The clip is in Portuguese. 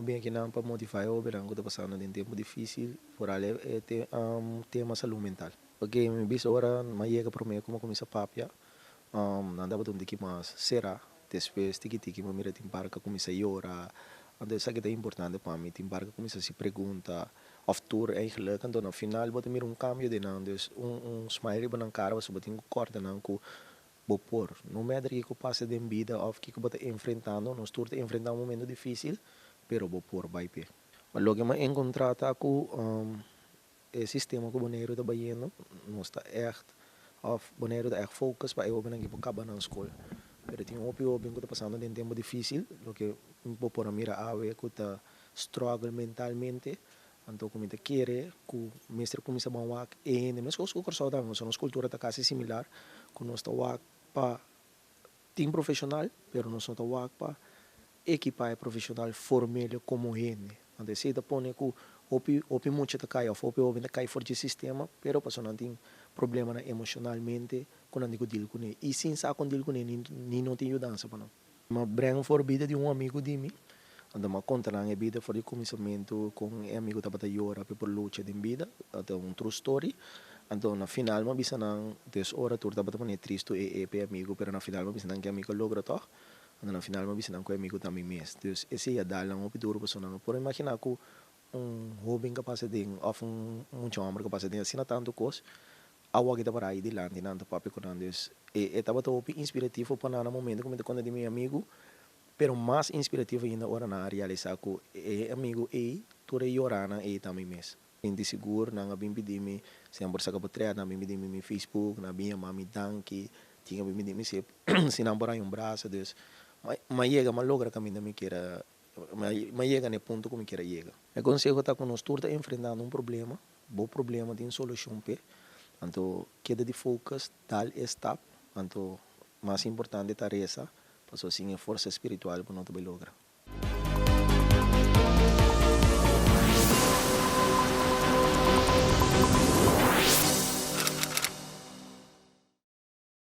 bem aqui não para motivar o verão que está passando em tempo difícil, por ali tema saúde mental. Porque me bis ora, mas chega para mim como começa a papia, não dá para que mais será, depois tiki mas mira tem barca começa a chorar, então isso que é importante para mim, tem barca começa a se pergunta, of tour eigenlijk, então no final bota mir cambio de não, dus smile para na cara, você bota corta não com bopor, no medre que passa de vida, of que bota enfrentando, nós tour enfrentar um momento difícil, pero bopor vai pé. Mas logo que eu encontrata com o sistema que o boneiro está banhando, não está echt, of boneiro está echt focus para eu benang acabar na escola. Pero tem opi que está passando em tempo difícil, lo que um pouco na mira ave que está struggle mentalmente, então como te quer, que o mestre começa a banhar e nem mesmo os cursos da nossa cultura está quase similar, que nós está wak para team profissional, pero nós está wak para equipar profissional formal como ele. Então se está põe que opi muito te cai, opi cai fora do sistema, pero passou não tem problema na emocionalmente quando digo deal com ele. E sim sa com deal com ele, nem não tem ajudança para não. Mas bring for vida de um amigo de mim. Então uma conta na vida for de começamento com um amigo estava a chorar por luta de vida, até true story. Então na final uma bisa nang des ora tur estava também triste e pe amigo, pero na final uma bisa nang que amigo logra toch. Então na final uma bisa nang ko amigo também mes. Dus esse ia dar um opiduro para sonang. Por imaginar que jovem capaz de of muito homem capaz de assim tanto coisa awa kita para aí de lá de nada papi com andes e estava todo inspirativo para no momento como quando de meu amigo pero mais inspirativo ainda ora na realizar que e amigo e toda yorana e também mes de seguro na bim pedimi sempre saca potrear na bim pedimi mi Facebook na minha mami danki tinha bim pedimi se namorar um braço dus mas chega mas logra caminho me queira mas chega no ponto como queira chega eu consigo estar com nós todos enfrentando problema bom problema tem solução pe então queda de focus tal step então mais importante tarefa para assim força espiritual para não te lograr